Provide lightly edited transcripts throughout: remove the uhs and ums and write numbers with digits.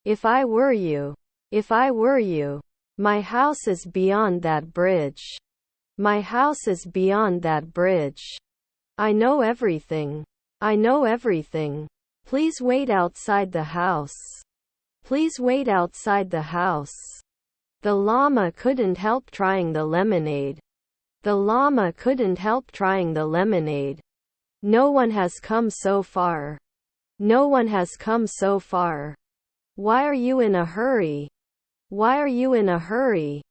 If I were you, if I were you, my house is beyond that bridge. My house is beyond that bridge. I know everything. I know everything. Please wait outside the house. Please wait outside the house. The llama couldn't help trying the lemonade. The llama couldn't help trying the lemonade. No one has come so far. No one has come so far. Why are you in a hurry? Why are you in a hurry?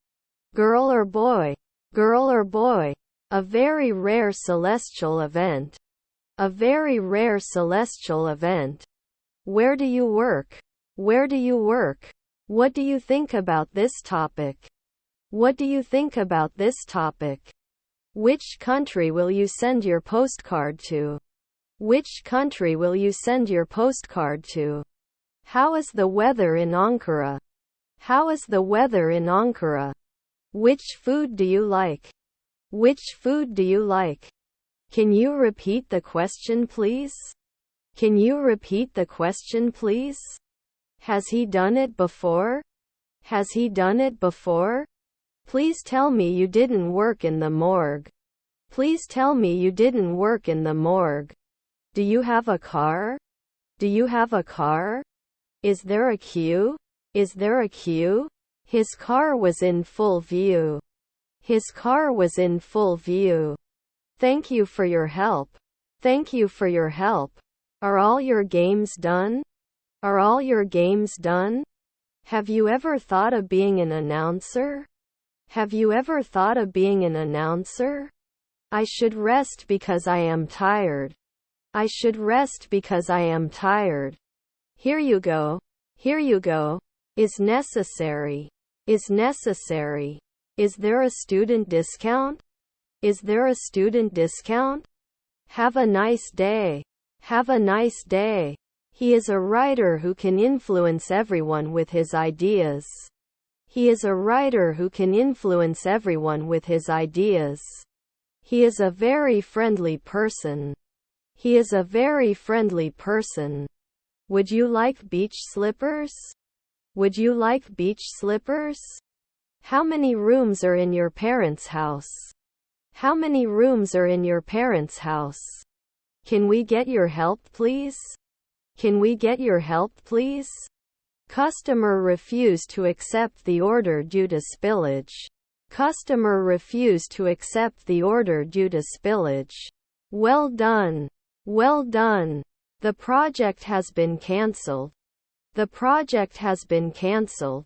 Girl or boy? Girl or boy? A very rare celestial event. A very rare celestial event. Where do you work? Where do you work? What do you think about this topic? What do you think about this topic? Which country will you send your postcard to? Which country will you send your postcard to? How is the weather in Ankara? How is the weather in Ankara? Which food do you like? Which food do you like? Can you repeat the question, please? Can you repeat the question, please? Has he done it before? Has he done it before? Please tell me you didn't work in the morgue. Please tell me you didn't work in the morgue. Do you have a car? Do you have a car? Is there a queue? Is there a queue? His car was in full view. His car was in full view. Thank you for your help. Thank you for your help. Are all your games done? Are all your games done? Have you ever thought of being an announcer? Have you ever thought of being an announcer? I should rest because I am tired. I should rest because I am tired. Here you go. Here you go. Is necessary. Is necessary. Is there a student discount? Is there a student discount? Have a nice day. Have a nice day. He is a writer who can influence everyone with his ideas. He is a writer who can influence everyone with his ideas. He is a very friendly person. He is a very friendly person. Would you like beach slippers? Would you like beach slippers? How many rooms are in your parents' house? How many rooms are in your parents' house? Can we get your help, please? Can we get your help, please? Customer refused to accept the order due to spillage. Customer refused to accept the order due to spillage. Well done. Well done. The project has been cancelled. The project has been cancelled.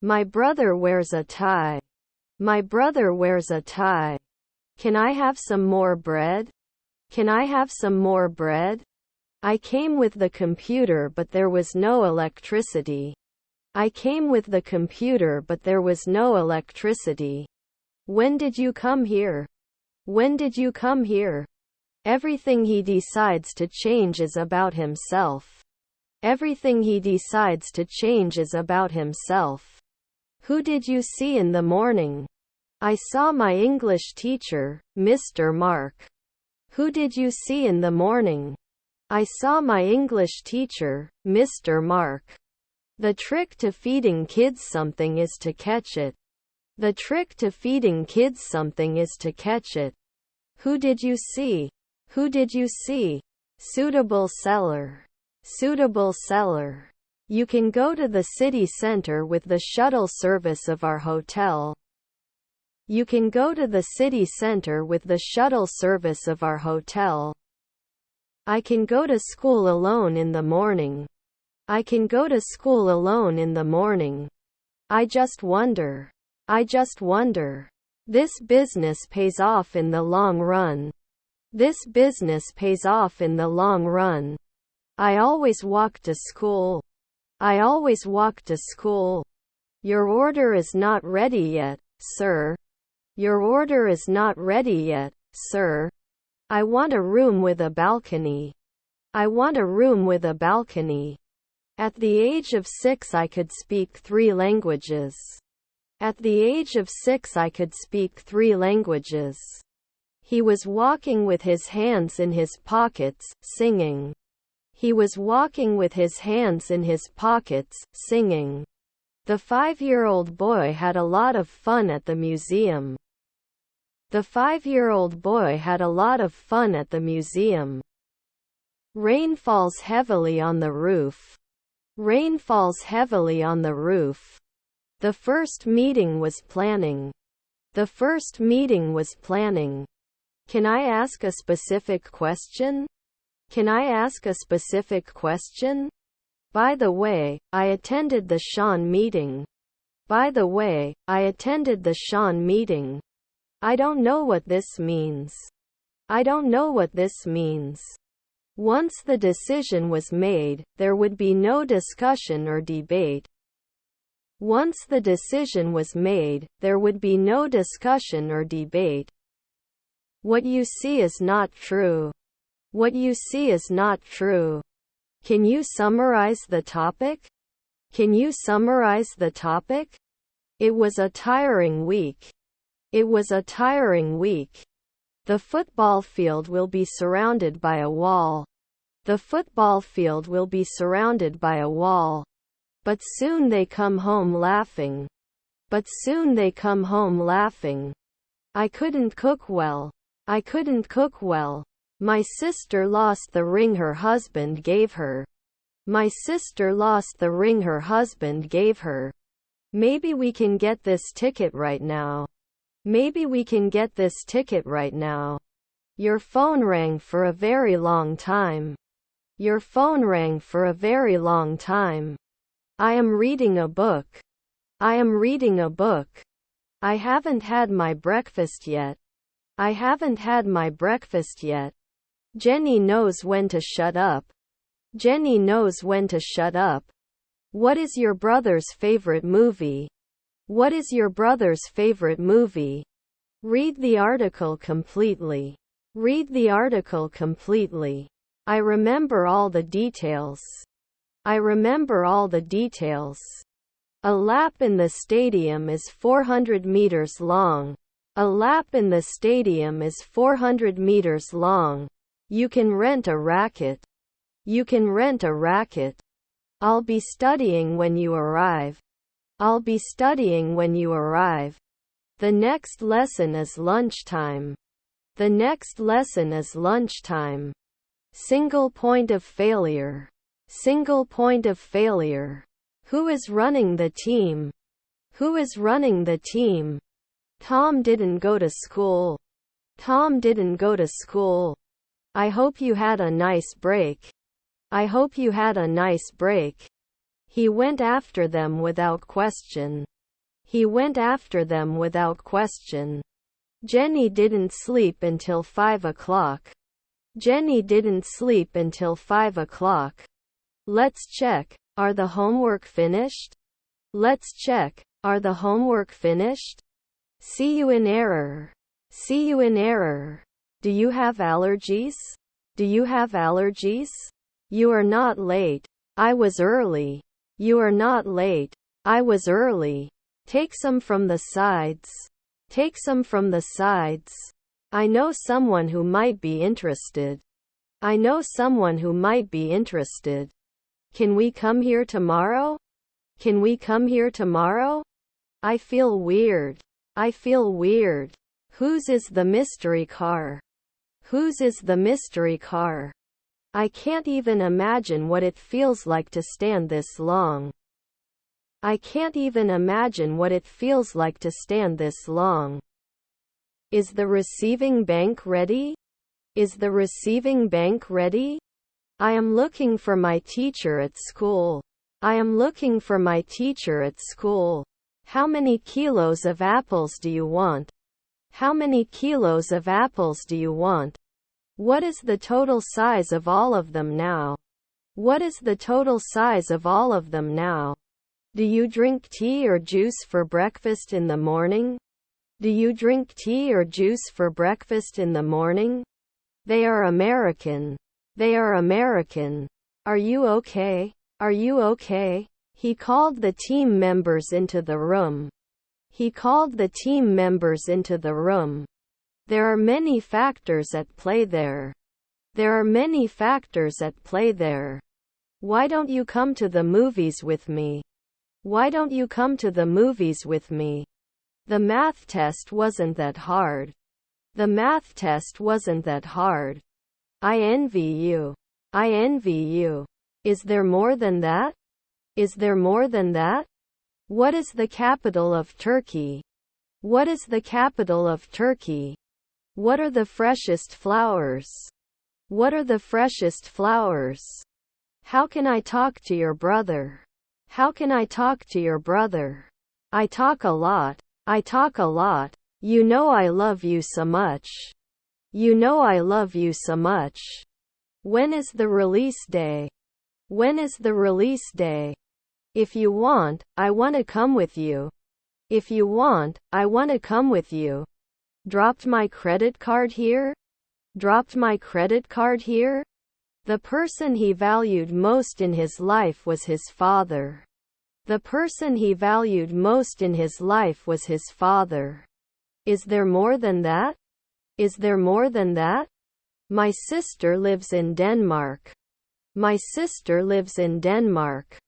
My brother wears a tie. My brother wears a tie. Can I have some more bread? Can I have some more bread? I came with the computer but there was no electricity. I came with the computer but there was no electricity. When did you come here? When did you come here? Everything he decides to change is about himself. Everything he decides to change is about himself. Who did you see in the morning? I saw my English teacher, Mr. Mark. Who did you see in the morning? I saw my English teacher, Mr. Mark. The trick to feeding kids something is to catch it. The trick to feeding kids something is to catch it. Who did you see? Who did you see? Suitable seller. Suitable seller. You can go to the city center with the shuttle service of our hotel. You can go to the city center with the shuttle service of our hotel. I can go to school alone in the morning. I can go to school alone in the morning. I just wonder. I just wonder. This business pays off in the long run. This business pays off in the long run. I always walk to school. I always walk to school. Your order is not ready yet, sir. Your order is not ready yet, sir. I want a room with a balcony. I want a room with a balcony. At the age of 6 I could speak 3 languages. At the age of 6 I could speak 3 languages. He was walking with his hands in his pockets, singing. He was walking with his hands in his pockets, singing. The 5-year-old boy had a lot of fun at the museum. The 5-year-old boy had a lot of fun at the museum. Rain falls heavily on the roof. Rain falls heavily on the roof. The first meeting was planning. The first meeting was planning. Can I ask a specific question? Can I ask a specific question? By the way, I attended the Sean meeting. By the way, I attended the Sean meeting. I don't know what this means. I don't know what this means. Once the decision was made, there would be no discussion or debate. Once the decision was made, there would be no discussion or debate. What you see is not true. What you see is not true. Can you summarize the topic? Can you summarize the topic? It was a tiring week. It was a tiring week. The football field will be surrounded by a wall. The football field will be surrounded by a wall. But soon they come home laughing. But soon they come home laughing. I couldn't cook well. I couldn't cook well. My sister lost the ring her husband gave her. My sister lost the ring her husband gave her. Maybe we can get this ticket right now. Maybe we can get this ticket right now. Your phone rang for a very long time. Your phone rang for a very long time. I am reading a book. I am reading a book. I haven't had my breakfast yet. I haven't had my breakfast yet. Jenny knows when to shut up. Jenny knows when to shut up. What is your brother's favorite movie? What is your brother's favorite movie? Read the article completely. Read the article completely. I remember all the details. I remember all the details. A lap in the stadium is 400 meters long. A lap in the stadium is 400 meters long. You can rent a racket. You can rent a racket. I'll be studying when you arrive. I'll be studying when you arrive. The next lesson is lunchtime. The next lesson is lunchtime. Single point of failure. Single point of failure. Who is running the team? Who is running the team? Tom didn't go to school. Tom didn't go to school. I hope you had a nice break. I hope you had a nice break. He went after them without question. He went after them without question. Jenny didn't sleep until 5 o'clock. Jenny didn't sleep until 5 o'clock. Let's check. Are the homework finished? Let's check. Are the homework finished? See you in error. See you in error. Do you have allergies? Do you have allergies? You are not late. I was early. You are not late. I was early. Take some from the sides. Take some from the sides. I know someone who might be interested. I know someone who might be interested. Can we come here tomorrow? Can we come here tomorrow? I feel weird. I feel weird. Whose is the mystery car? Whose is the mystery car? I can't even imagine what it feels like to stand this long. I can't even imagine what it feels like to stand this long. Is the receiving bank ready? Is the receiving bank ready? I am looking for my teacher at school. I am looking for my teacher at school. How many kilos of apples do you want? How many kilos of apples do you want? What is the total size of all of them now? What is the total size of all of them now? Do you drink tea or juice for breakfast in the morning? Do you drink tea or juice for breakfast in the morning? They are American. They are American. Are you okay? Are you okay? He called the team members into the room. He called the team members into the room. There are many factors at play there. There are many factors at play there. Why don't you come to the movies with me? Why don't you come to the movies with me? The math test wasn't that hard. The math test wasn't that hard. I envy you. I envy you. Is there more than that? Is there more than that? What is the capital of Turkey? What is the capital of Turkey? What are the freshest flowers? What are the freshest flowers? How can I talk to your brother? How can I talk to your brother? I talk a lot. I talk a lot. You know I love you so much. You know I love you so much. When is the release day? When is the release day? If you want, I want to come with you. If you want, I want to come with you. Dropped my credit card here? Dropped my credit card here? The person he valued most in his life was his father. The person he valued most in his life was his father. Is there more than that? Is there more than that? My sister lives in Denmark. My sister lives in Denmark.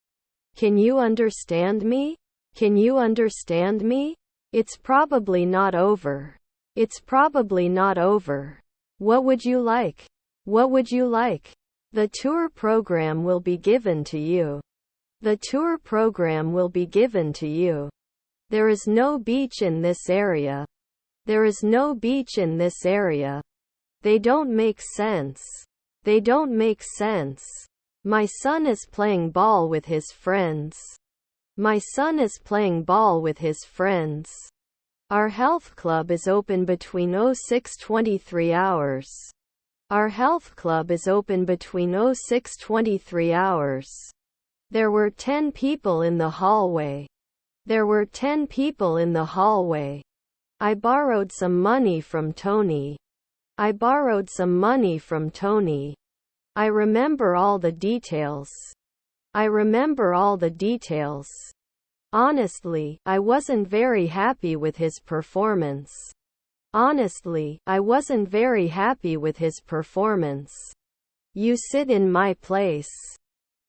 Can you understand me? Can you understand me? It's probably not over. It's probably not over. What would you like? What would you like? The tour program will be given to you. The tour program will be given to you. There is no beach in this area. There is no beach in this area. They don't make sense. They don't make sense. My son is playing ball with his friends. My son is playing ball with his friends. Our health club is open between 06:23 hours. Our health club is open between 06:23 hours. There were 10 people in the hallway. There were 10 people in the hallway. I borrowed some money from Tony. I borrowed some money from Tony. I remember all the details. I remember all the details. Honestly, I wasn't very happy with his performance. Honestly, I wasn't very happy with his performance. You sit in my place.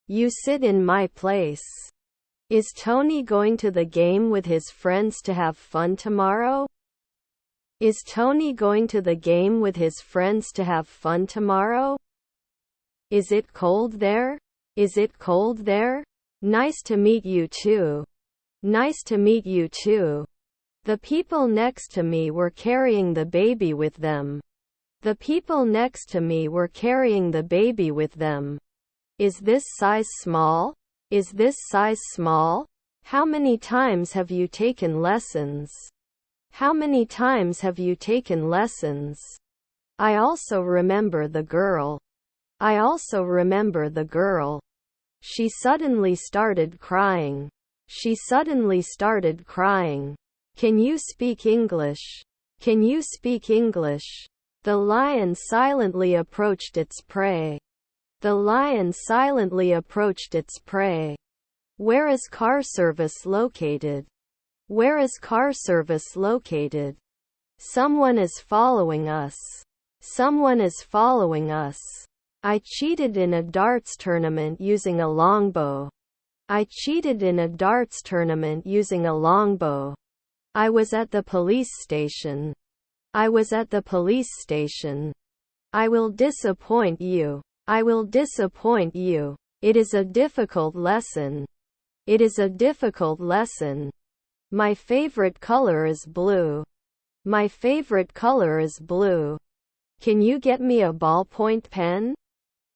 You sit in my place. Is Tony going to the game with his friends to have fun tomorrow? Is Tony going to the game with his friends to have fun tomorrow? Is it cold there? Is it cold there? Nice to meet you too. Nice to meet you too. The people next to me were carrying the baby with them. The people next to me were carrying the baby with them. Is this size small? Is this size small? How many times have you taken lessons? How many times have you taken lessons? I also remember the girl. I also remember the girl. She suddenly started crying. She suddenly started crying. Can you speak English? Can you speak English? The lion silently approached its prey. The lion silently approached its prey. Where is car service located? Where is car service located? Someone is following us. Someone is following us. I cheated in a darts tournament using a longbow. I cheated in a darts tournament using a longbow. I was at the police station. I was at the police station. I will disappoint you. I will disappoint you. It is a difficult lesson. It is a difficult lesson. My favorite color is blue. My favorite color is blue. Can you get me a ballpoint pen?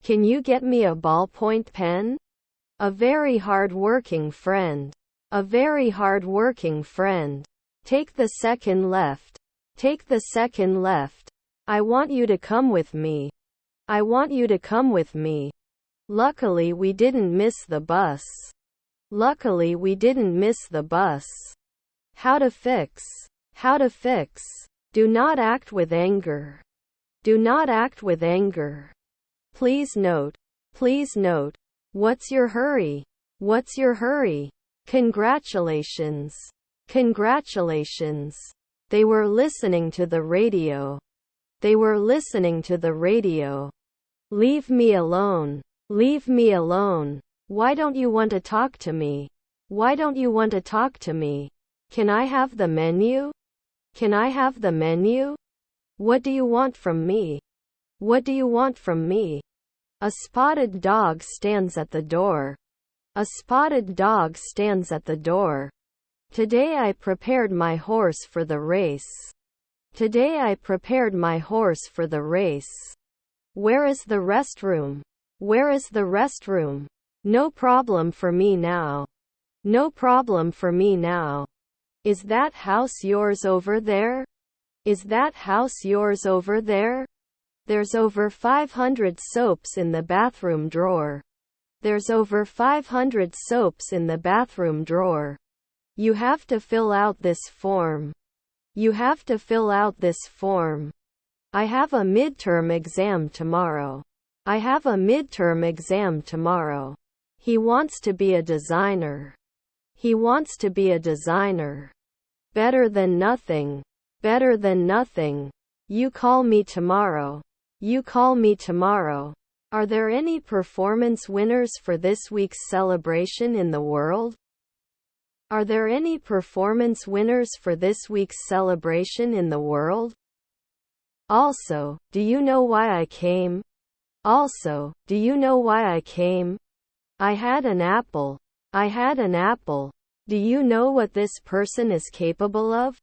Can you get me a ballpoint pen? A very hard-working friend. A very hard-working friend. Take the second left. Take the second left. I want you to come with me. I want you to come with me. Luckily we didn't miss the bus. Luckily we didn't miss the bus. How to fix. How to fix. Do not act with anger. Do not act with anger. Please note. Please note. What's your hurry? What's your hurry? Congratulations. Congratulations. They were listening to the radio. They were listening to the radio. Leave me alone. Leave me alone. Why don't you want to talk to me? Why don't you want to talk to me? Can I have the menu? Can I have the menu? What do you want from me? What do you want from me? A spotted dog stands at the door. A spotted dog stands at the door. Today I prepared my horse for the race. Today I prepared my horse for the race. Where is the restroom? Where is the restroom? No problem for me now. No problem for me now. Is that house yours over there? Is that house yours over there? There's over 500 soaps in the bathroom drawer. There's over 500 soaps in the bathroom drawer. You have to fill out this form. You have to fill out this form. I have a midterm exam tomorrow. I have a midterm exam tomorrow. He wants to be a designer. He wants to be a designer. Better than nothing. Better than nothing. You call me tomorrow. You call me tomorrow. Are there any performance winners for this week's celebration in the world? Are there any performance winners for this week's celebration in the world? Also, do you know why I came? Also, do you know why I came? I had an apple. I had an apple. Do you know what this person is capable of?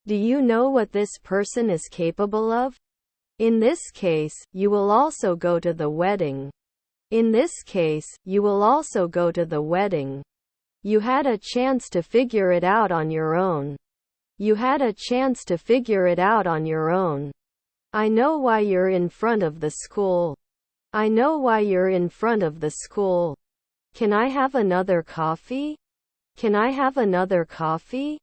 Do you know what this person is capable of? In this case, you will also go to the wedding. In this case, you will also go to the wedding. You had a chance to figure it out on your own. You had a chance to figure it out on your own. I know why you're in front of the school. I know why you're in front of the school. Can I have another coffee? Can I have another coffee?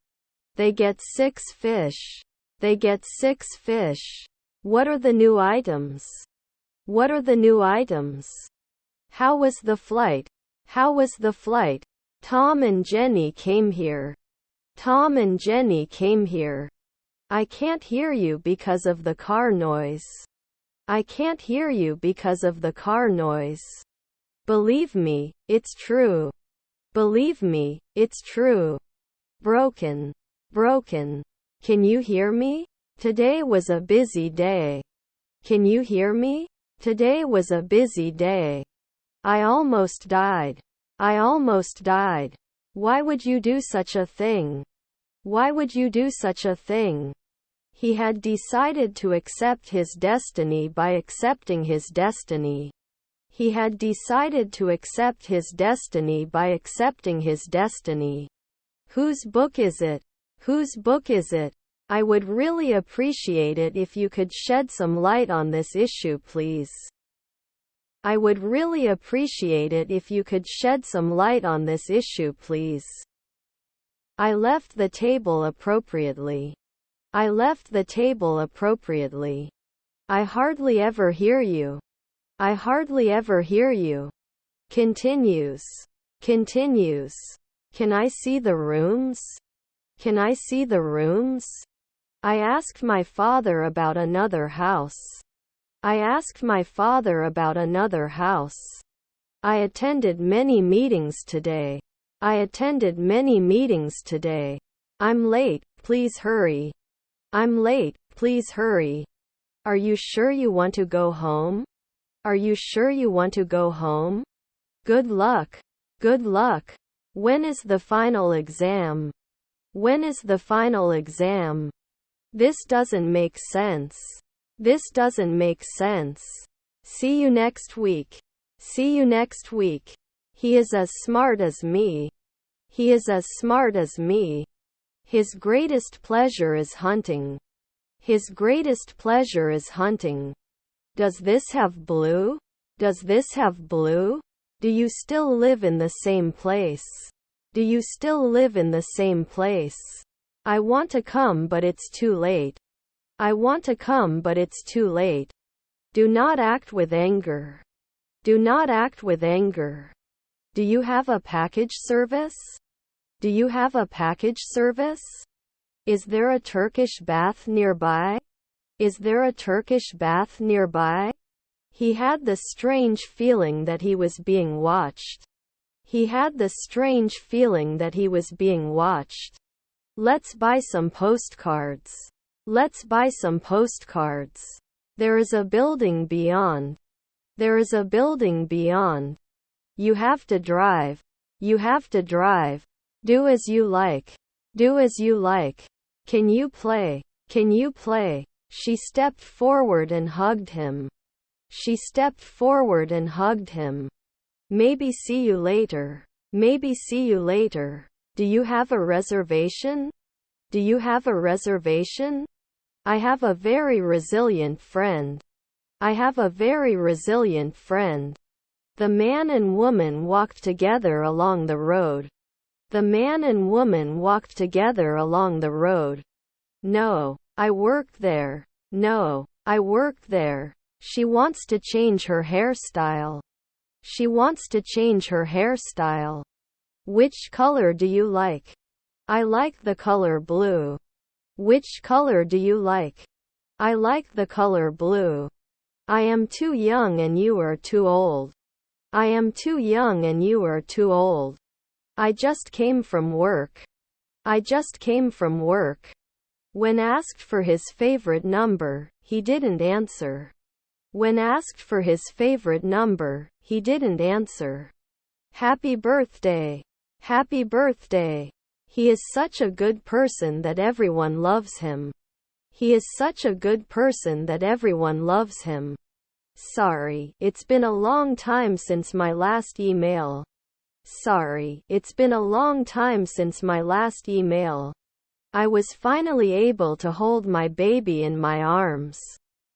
They get 6 fish. They get 6 fish. What are the new items? What are the new items? How was the flight? How was the flight? Tom and Jenny came here. Tom and Jenny came here. I can't hear you because of the car noise. I can't hear you because of the car noise. Believe me, it's true. Believe me, it's true. Broken. Broken. Can you hear me? Today was a busy day. Can you hear me? Today was a busy day. I almost died. I almost died. Why would you do such a thing? Why would you do such a thing? He had decided to accept his destiny by accepting his destiny. He had decided to accept his destiny by accepting his destiny. Whose book is it? Whose book is it? I would really appreciate it if you could shed some light on this issue, please. I would really appreciate it if you could shed some light on this issue, please. I left the table appropriately. I left the table appropriately. I hardly ever hear you. I hardly ever hear you. Continues. Continues. Can I see the rooms? Can I see the rooms? I asked my father about another house. I asked my father about another house. I attended many meetings today. I attended many meetings today. I'm late, please hurry. I'm late, please hurry. Are you sure you want to go home? Are you sure you want to go home? Good luck. Good luck. When is the final exam? When is the final exam? This doesn't make sense. This doesn't make sense. See you next week. See you next week. He is as smart as me. He is as smart as me. His greatest pleasure is hunting. His greatest pleasure is hunting. Does this have blue? Does this have blue? Do you still live in the same place? Do you still live in the same place? I want to come but it's too late. I want to come but it's too late. Do not act with anger. Do not act with anger. Do you have a package service? Do you have a package service? Is there a Turkish bath nearby? Is there a Turkish bath nearby? He had the strange feeling that he was being watched. He had the strange feeling that he was being watched. Let's buy some postcards. Let's buy some postcards. There is a building beyond. There is a building beyond. You have to drive. You have to drive. Do as you like. Do as you like. Can you play? Can you play? She stepped forward and hugged him. She stepped forward and hugged him. Maybe see you later. Maybe see you later. Do you have a reservation? Do you have a reservation? I have a very resilient friend. I have a very resilient friend. The man and woman walked together along the road. The man and woman walked together along the road. No, I worked there. No, I worked there. She wants to change her hairstyle. She wants to change her hairstyle. Which color do you like? I like the color blue. Which color do you like? I like the color blue. I am too young and you are too old. I am too young and you are too old. I just came from work. I just came from work. When asked for his favorite number, he didn't answer. When asked for his favorite number, he didn't answer. Happy birthday. Happy birthday. He is such a good person that everyone loves him. He is such a good person that everyone loves him. Sorry, it's been a long time since my last email. Sorry, it's been a long time since my last email. I was finally able to hold my baby in my arms.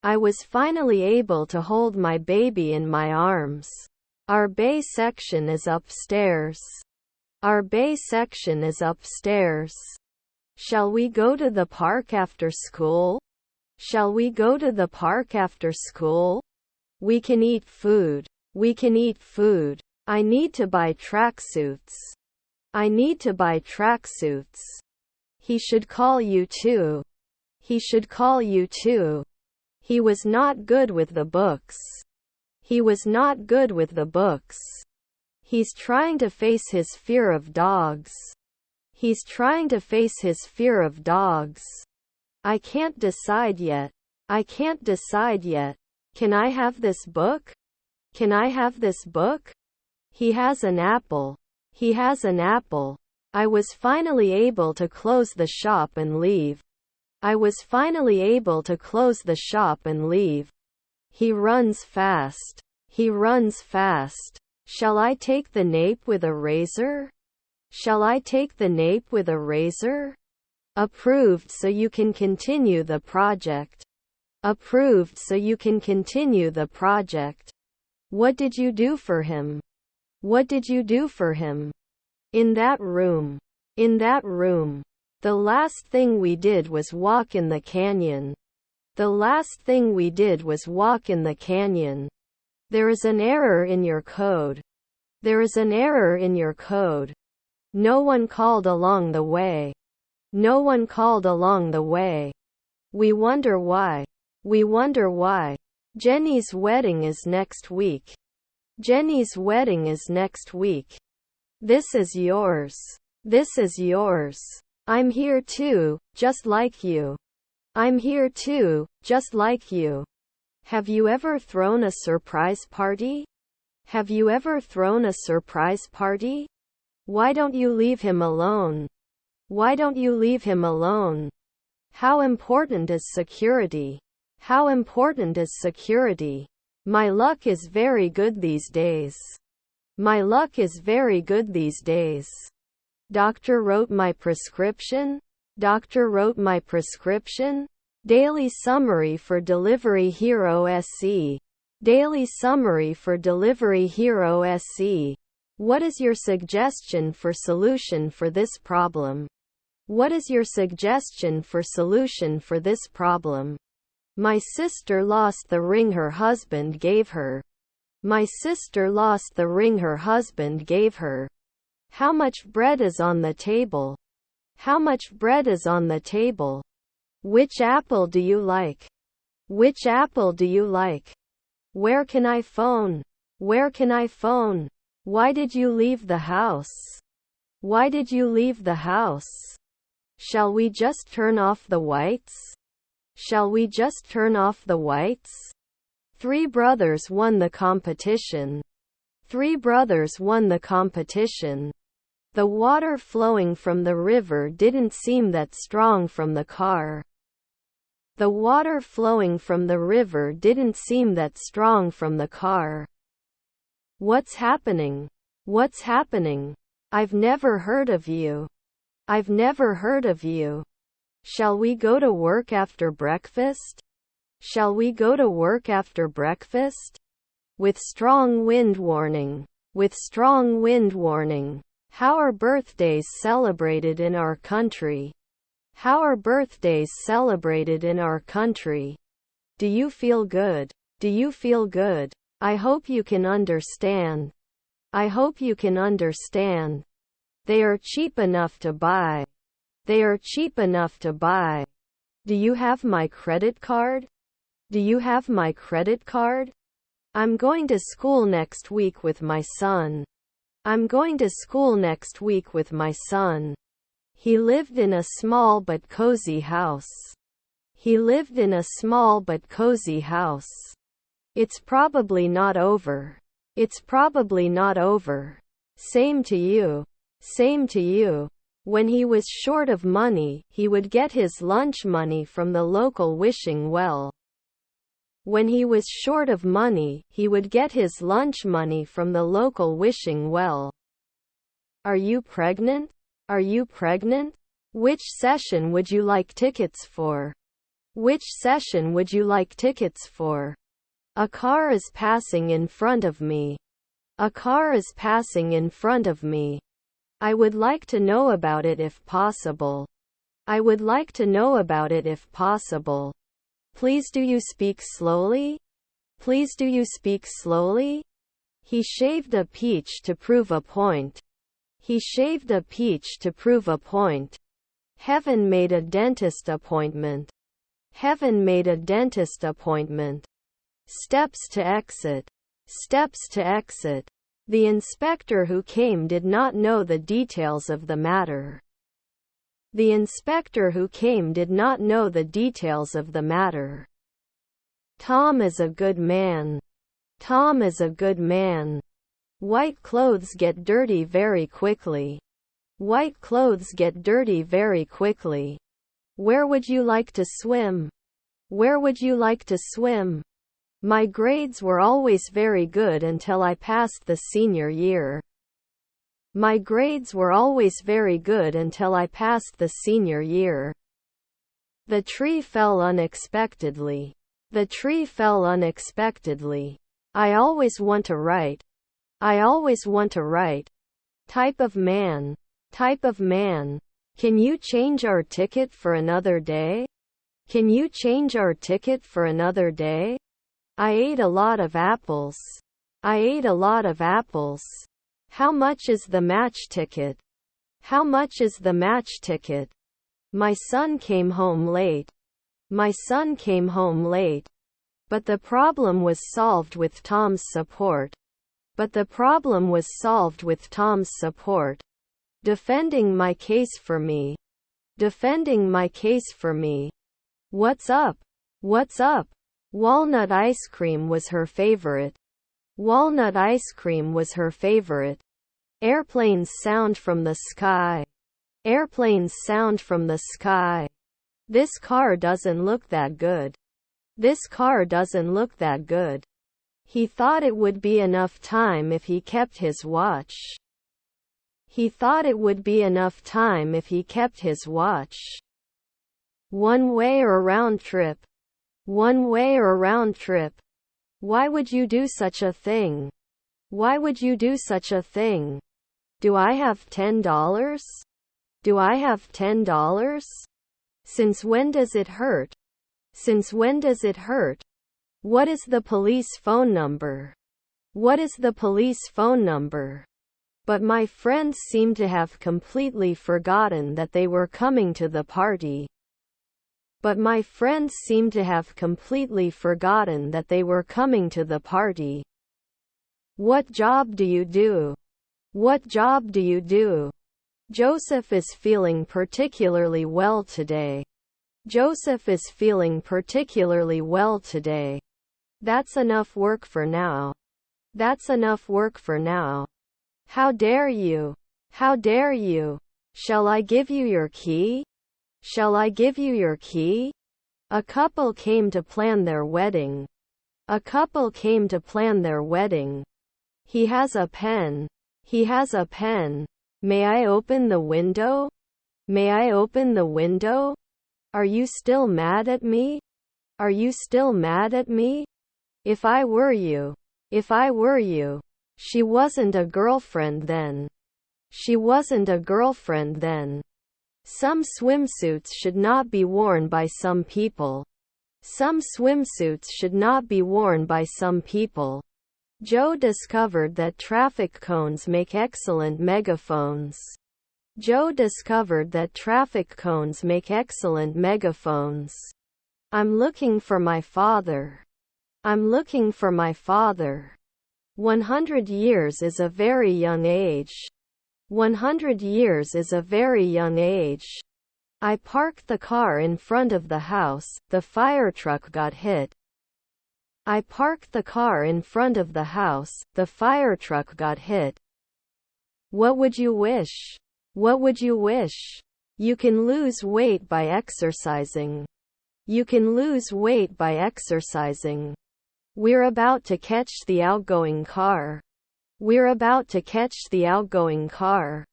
I was finally able to hold my baby in my arms. Our bay section is upstairs. Our bay section is upstairs. Shall we go to the park after school? Shall we go to the park after school? We can eat food. We can eat food. I need to buy tracksuits. I need to buy tracksuits. He should call you too. He should call you too. He was not good with the books. He was not good with the books. He's trying to face his fear of dogs. He's trying to face his fear of dogs. I can't decide yet. I can't decide yet. Can I have this book? Can I have this book? He has an apple. He has an apple. I was finally able to close the shop and leave. I was finally able to close the shop and leave. He runs fast. He runs fast. Shall I take the nape with a razor? Shall I take the nape with a razor? Approved so you can continue the project. Approved so you can continue the project. What did you do for him? What did you do for him? In that room. In that room. The last thing we did was walk in the canyon. The last thing we did was walk in the canyon. There is an error in your code. There is an error in your code. No one called along the way. No one called along the way. We wonder why. We wonder why. Jenny's wedding is next week. Jenny's wedding is next week. This is yours. This is yours. I'm here too, just like you. I'm here too, just like you. Have you ever thrown a surprise party? Have you ever thrown a surprise party? Why don't you leave him alone? Why don't you leave him alone? How important is security? How important is security? My luck is very good these days. My luck is very good these days. Doctor wrote my prescription? Doctor wrote my prescription? Daily summary for Delivery Hero SE. Daily summary for Delivery Hero SE. What is your suggestion for solution for this problem? What is your suggestion for solution for this problem? My sister lost the ring her husband gave her. My sister lost the ring her husband gave her. How much bread is on the table? How much bread is on the table? Which apple do you like? Which apple do you like? Where can I phone? Where can I phone? Why did you leave the house? Why did you leave the house? Shall we just turn off the whites? Shall we just turn off the whites? 3 brothers won the competition. 3 brothers won the competition. The water flowing from the river didn't seem that strong from the car. The water flowing from the river didn't seem that strong from the car. What's happening? What's happening? I've never heard of you. I've never heard of you. Shall we go to work after breakfast? Shall we go to work after breakfast? With strong wind warning. With strong wind warning. How are birthdays celebrated in our country? How are birthdays celebrated in our country? Do you feel good? Do you feel good? I hope you can understand. I hope you can understand. They are cheap enough to buy. They are cheap enough to buy. Do you have my credit card? Do you have my credit card? I'm going to school next week with my son. I'm going to school next week with my son. He lived in a small but cozy house. He lived in a small but cozy house. It's probably not over. It's probably not over. Same to you. Same to you. When he was short of money, he would get his lunch money from the local wishing well. When he was short of money, he would get his lunch money from the local wishing well. Are you pregnant? Are you pregnant? Which session would you like tickets for? Which session would you like tickets for? A car is passing in front of me. A car is passing in front of me. I would like to know about it if possible. I would like to know about it if possible. Please do you speak slowly? Please do you speak slowly? He shaved a peach to prove a point. He shaved a peach to prove a point. Heaven made a dentist appointment. Heaven made a dentist appointment. Steps to exit. Steps to exit. The inspector who came did not know the details of the matter. The inspector who came did not know the details of the matter. Tom is a good man. Tom is a good man. White clothes get dirty very quickly. White clothes get dirty very quickly. Where would you like to swim? Where would you like to swim? My grades were always very good until I passed the senior year. My grades were always very good until I passed the senior year. The tree fell unexpectedly. The tree fell unexpectedly. I always want to write. I always want to write. Type of man. Type of man. Can you change our ticket for another day? Can you change our ticket for another day? I ate a lot of apples. I ate a lot of apples. How much is the match ticket? How much is the match ticket? My son came home late. My son came home late. But the problem was solved with Tom's support. But the problem was solved with Tom's support. Defending my case for me. Defending my case for me. What's up? What's up? Walnut ice cream was her favorite. Walnut ice cream was her favorite. Airplanes sound from the sky. Airplanes sound from the sky. This car doesn't look that good. This car doesn't look that good. He thought it would be enough time if he kept his watch. He thought it would be enough time if he kept his watch. One way or round trip. One way or round trip. Why would you do such a thing? Why would you do such a thing? Do I have $10? Do I have $10? Since when does it hurt? Since when does it hurt? What is the police phone number? What is the police phone number? But my friends seemed to have completely forgotten that they were coming to the party. But my friends seem to have completely forgotten that they were coming to the party. What job do you do? What job do you do? Joseph is feeling particularly well today. Joseph is feeling particularly well today. That's enough work for now. That's enough work for now. How dare you? How dare you? Shall I give you your key? Shall I give you your key? A couple came to plan their wedding. A couple came to plan their wedding. He has a pen. He has a pen. May I open the window? May I open the window? Are you still mad at me? Are you still mad at me? If I were you. If I were you. She wasn't a girlfriend then. She wasn't a girlfriend then. Some swimsuits should not be worn by some people. Some swimsuits should not be worn by some people. Joe discovered that traffic cones make excellent megaphones. Joe discovered that traffic cones make excellent megaphones. I'm looking for my father. I'm looking for my father. 100 years is a very young age. 100 years is a very young age. I parked the car in front of the house, the fire truck got hit. I parked the car in front of the house, the fire truck got hit. What would you wish? What would you wish? You can lose weight by exercising. You can lose weight by exercising. We're about to catch the outgoing car. We're about to catch the outgoing car.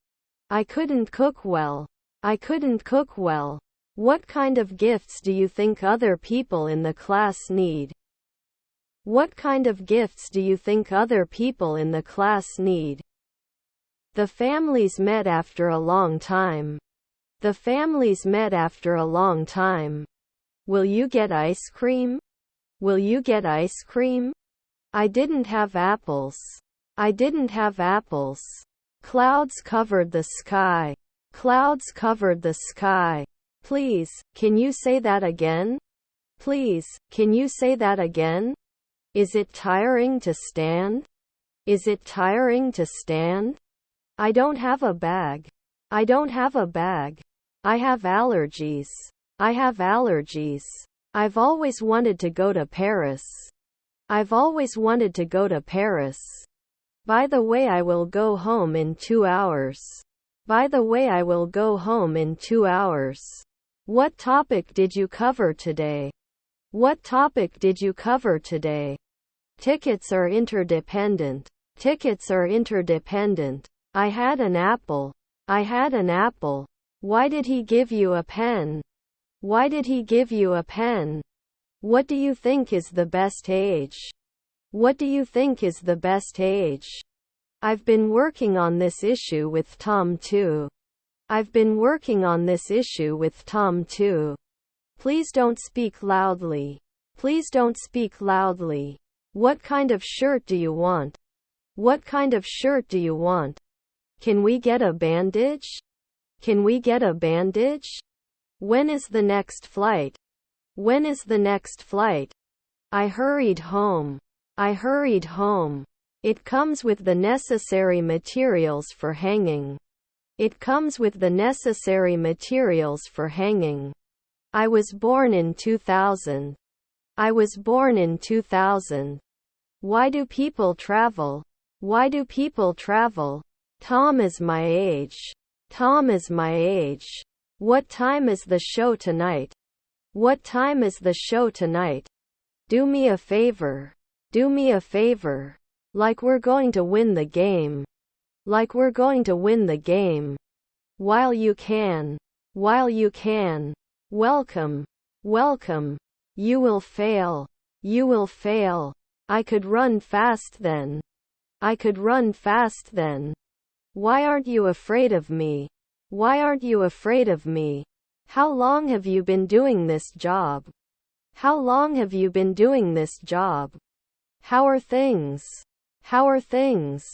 I couldn't cook well. I couldn't cook well. What kind of gifts do you think other people in the class need? What kind of gifts do you think other people in the class need? The families met after a long time. The families met after a long time. Will you get ice cream? Will you get ice cream? I didn't have apples. I didn't have apples. Clouds covered the sky. Clouds covered the sky. Please, can you say that again? Please, can you say that again? Is it tiring to stand? Is it tiring to stand? I don't have a bag. I don't have a bag. I have allergies. I have allergies. I've always wanted to go to Paris. I've always wanted to go to Paris. By the way, I will go home in 2 hours. By the way, I will go home in 2 hours. What topic did you cover today? What topic did you cover today? Tickets are interdependent. Tickets are interdependent. I had an apple. I had an apple. Why did he give you a pen? Why did he give you a pen? What do you think is the best age? What do you think is the best age? I've been working on this issue with Tom too. I've been working on this issue with Tom too. Please don't speak loudly. Please don't speak loudly. What kind of shirt do you want? What kind of shirt do you want? Can we get a bandage? Can we get a bandage? When is the next flight? When is the next flight? I hurried home. I hurried home. It comes with the necessary materials for hanging. It comes with the necessary materials for hanging. I was born in 2000. I was born in 2000. Why do people travel? Why do people travel? Tom is my age. Tom is my age. What time is the show tonight? What time is the show tonight? Do me a favor. Do me a favor. Like we're going to win the game. Like we're going to win the game. While you can. While you can. Welcome. Welcome. You will fail. You will fail. I could run fast then. I could run fast then. Why aren't you afraid of me? Why aren't you afraid of me? How long have you been doing this job? How long have you been doing this job? How are things? How are things?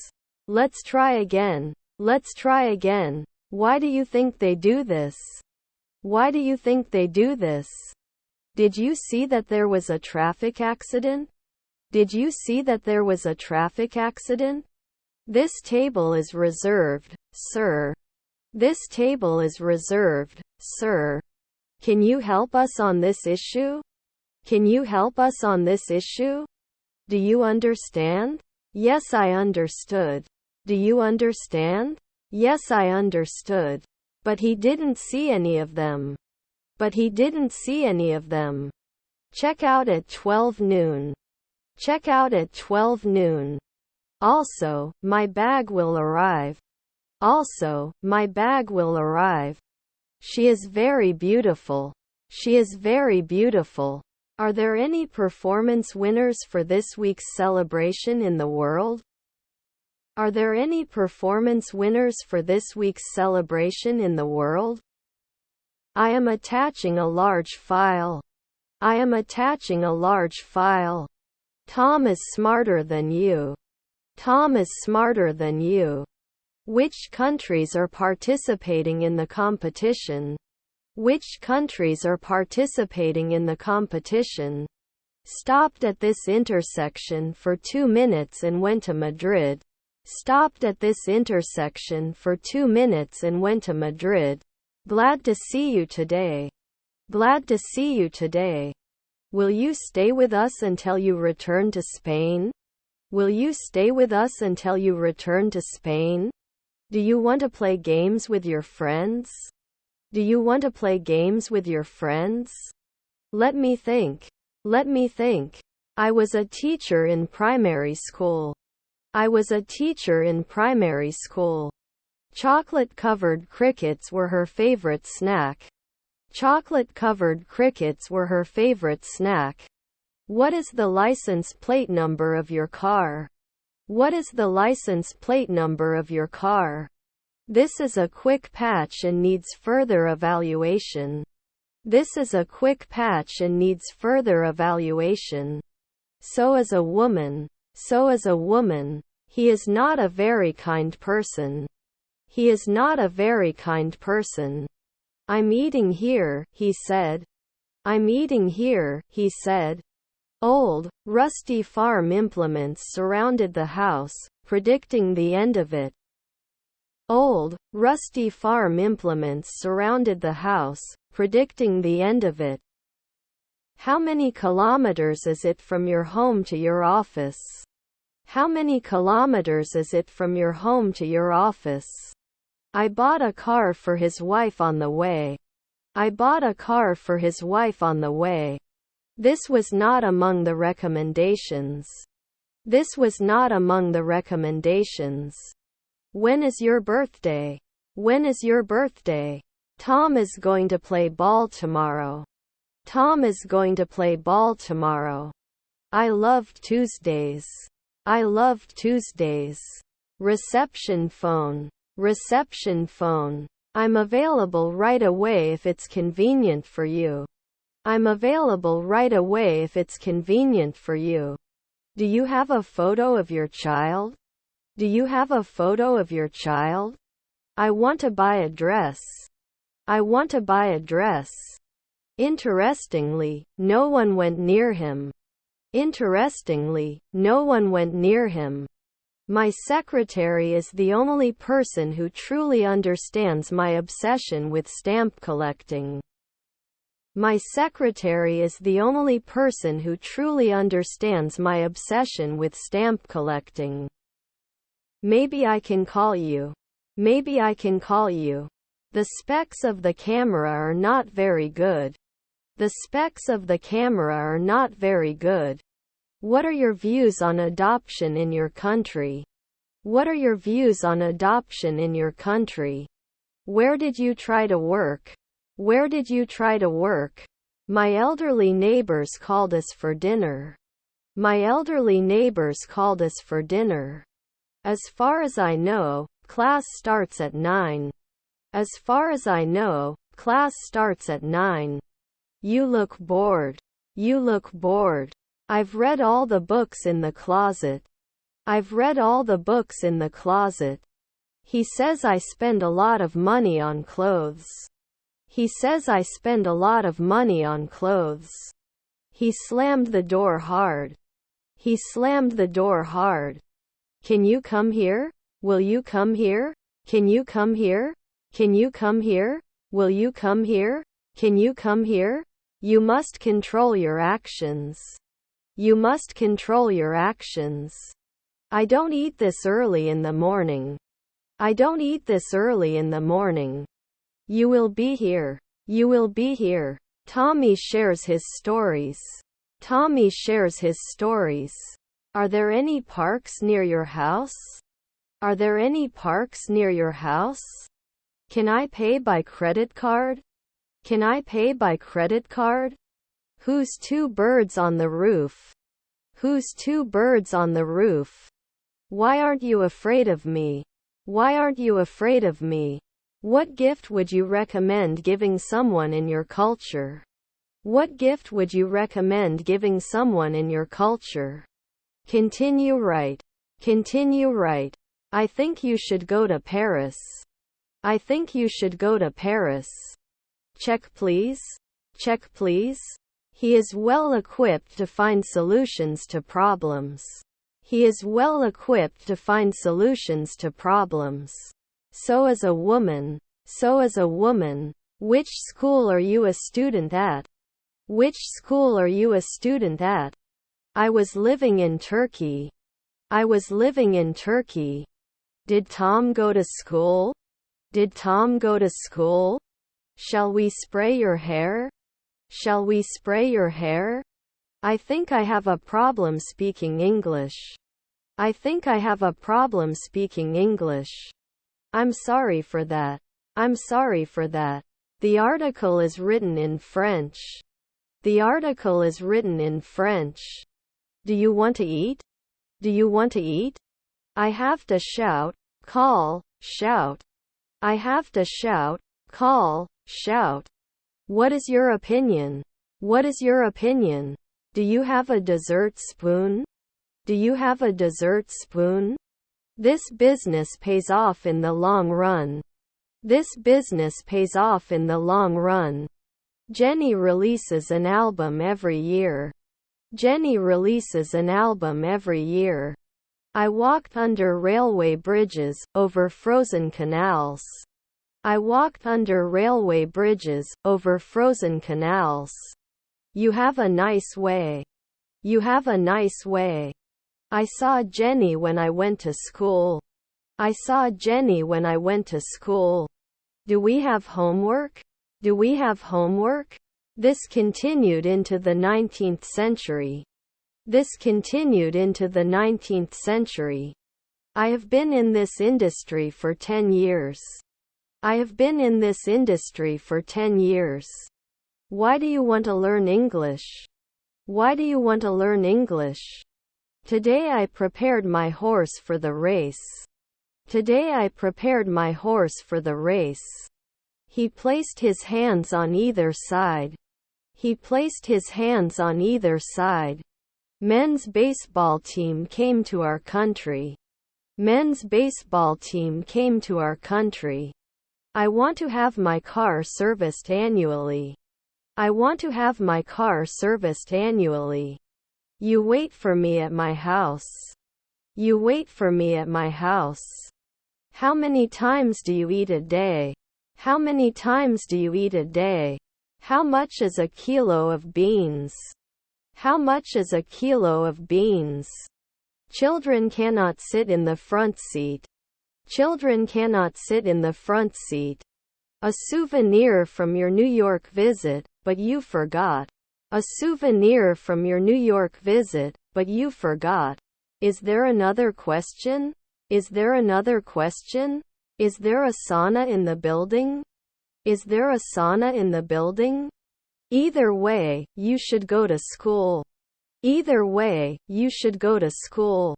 Let's try again. Let's try again. Why do you think they do this? Why do you think they do this? Did you see that there was a traffic accident? Did you see that there was a traffic accident? This table is reserved, sir. This table is reserved, sir. Can you help us on this issue? Can you help us on this issue? Do you understand? Yes, I understood. Do you understand? Yes, I understood. But he didn't see any of them. But he didn't see any of them. Check out at 12 noon. Check out at 12 noon. Also, my bag will arrive. Also, my bag will arrive. She is very beautiful. She is very beautiful. Are there any performance winners for this week's celebration in the world? Are there any performance winners for this week's celebration in the world? I am attaching a large file. I am attaching a large file. Tom is smarter than you. Tom is smarter than you. Which countries are participating in the competition? Which countries are participating in the competition? Stopped at this intersection for 2 minutes and went to Madrid. Stopped at this intersection for 2 minutes and went to Madrid. Glad to see you today. Glad to see you today. Will you stay with us until you return to Spain? Will you stay with us until you return to Spain? Do you want to play games with your friends? Do you want to play games with your friends? Let me think. Let me think. I was a teacher in primary school. I was a teacher in primary school. Chocolate-covered crickets were her favorite snack. Chocolate-covered crickets were her favorite snack. What is the license plate number of your car? What is the license plate number of your car? This is a quick patch and needs further evaluation. This is a quick patch and needs further evaluation. So is a woman. So is a woman. He is not a very kind person. He is not a very kind person. I'm eating here, he said. I'm eating here, he said. Old, rusty farm implements surrounded the house, predicting the end of it. Old, rusty farm implements surrounded the house, predicting the end of it. How many kilometers is it from your home to your office? How many kilometers is it from your home to your office? I bought a car for his wife on the way. I bought a car for his wife on the way. This was not among the recommendations. This was not among the recommendations. When is your birthday? When is your birthday? Tom is going to play ball tomorrow. Tom is going to play ball tomorrow. I love Tuesdays. I love Tuesdays. Reception phone. Reception phone. I'm available right away if it's convenient for you. I'm available right away if it's convenient for you. Do you have a photo of your child? Do you have a photo of your child? I want to buy a dress. I want to buy a dress. Interestingly, no one went near him. Interestingly, no one went near him. My secretary is the only person who truly understands my obsession with stamp collecting. My secretary is the only person who truly understands my obsession with stamp collecting. Maybe I can call you. Maybe I can call you. The specs of the camera are not very good. The specs of the camera are not very good. What are your views on adoption in your country? What are your views on adoption in your country? Where did you try to work? Where did you try to work? My elderly neighbors called us for dinner. My elderly neighbors called us for dinner. As far as I know, class starts at 9. As far as I know, class starts at 9. You look bored. You look bored. I've read all the books in the closet. I've read all the books in the closet. He says I spend a lot of money on clothes. He says I spend a lot of money on clothes. He slammed the door hard. He slammed the door hard. Can you come here? Will you come here? Can you come here? Can you come here? Will you come here? Can you come here? You must control your actions. You must control your actions. I don't eat this early in the morning. I don't eat this early in the morning. You will be here. You will be here. Tommy shares his stories. Tommy shares his stories. Are there any parks near your house? Are there any parks near your house? Can I pay by credit card? Can I pay by credit card? Who's two birds on the roof? Who's two birds on the roof? Why aren't you afraid of me? Why aren't you afraid of me? What gift would you recommend giving someone in your culture? What gift would you recommend giving someone in your culture? Continue right. Continue right. I think you should go to Paris. I think you should go to Paris. Check please. Check please. He is well equipped to find solutions to problems. He is well equipped to find solutions to problems. So as a woman. So as a woman. Which school are you a student at? Which school are you a student at? I was living in Turkey. I was living in Turkey. Did Tom go to school? Did Tom go to school? Shall we spray your hair? Shall we spray your hair? I think I have a problem speaking English. I think I have a problem speaking English. I'm sorry for that. I'm sorry for that. The article is written in French. The article is written in French. Do you want to eat? Do you want to eat? I have to shout, call, shout. I have to shout, call, shout. What is your opinion? What is your opinion? Do you have a dessert spoon? Do you have a dessert spoon? This business pays off in the long run. This business pays off in the long run. Jenny releases an album every year. Jenny releases an album every year. I walked under railway bridges, over frozen canals. I walked under railway bridges, over frozen canals. You have a nice way. You have a nice way. I saw Jenny when I went to school. I saw Jenny when I went to school. Do we have homework? Do we have homework? This continued into the 19th century. This continued into the 19th century. I have been in this industry for 10 years. I have been in this industry for 10 years. Why do you want to learn English? Why do you want to learn English? Today I prepared my horse for the race. Today I prepared my horse for the race. He placed his hands on either side. He placed his hands on either side. Men's baseball team came to our country. Men's baseball team came to our country. I want to have my car serviced annually. I want to have my car serviced annually. You wait for me at my house. You wait for me at my house. How many times do you eat a day? How many times do you eat a day? How much is a kilo of beans? How much is a kilo of beans? Children cannot sit in the front seat. Children cannot sit in the front seat. A souvenir from your New York visit, but you forgot. A souvenir from your New York visit, but you forgot. Is there another question? Is there another question? Is there a sauna in the building? Is there a sauna in the building? Either way, you should go to school. Either way, you should go to school.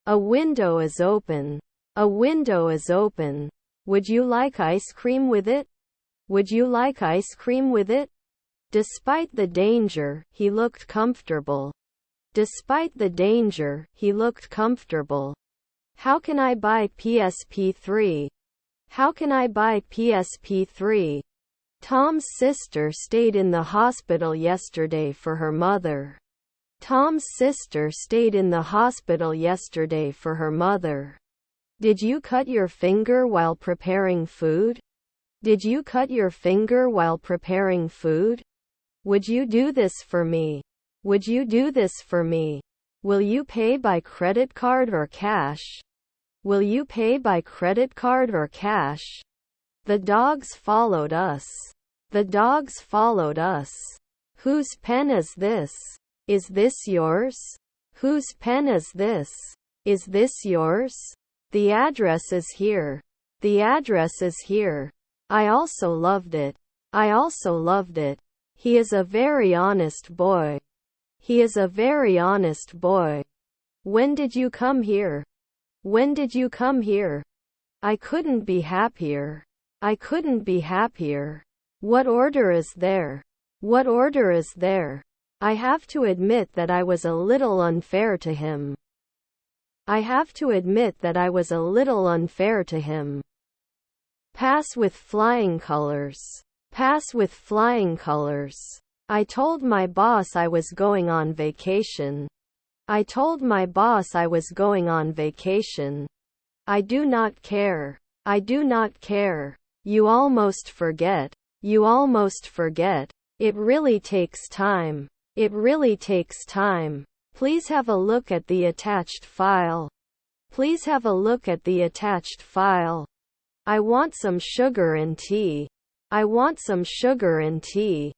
A window is open. A window is open. Would you like ice cream with it? Would you like ice cream with it? Despite the danger, he looked comfortable. Despite the danger, he looked comfortable. How can I buy PSP3? How can I buy PSP3? Tom's sister stayed in the hospital yesterday for her mother. Tom's sister stayed in the hospital yesterday for her mother. Did you cut your finger while preparing food? Did you cut your finger while preparing food? Would you do this for me? Would you do this for me? Will you pay by credit card or cash? Will you pay by credit card or cash? The dogs followed us. The dogs followed us. Whose pen is this? Is this yours? Whose pen is this? Is this yours? The address is here. The address is here. I also loved it. I also loved it. He is a very honest boy. He is a very honest boy. When did you come here? When did you come here? I couldn't be happier. I couldn't be happier. What order is there? What order is there? I have to admit that I was a little unfair to him. I have to admit that I was a little unfair to him. Pass with flying colors. Pass with flying colors. I told my boss I was going on vacation. I told my boss I was going on vacation. I do not care. I do not care. You almost forget. You almost forget. It really takes time. It really takes time. Please have a look at the attached file. Please have a look at the attached file. I want some sugar and tea. I want some sugar and tea.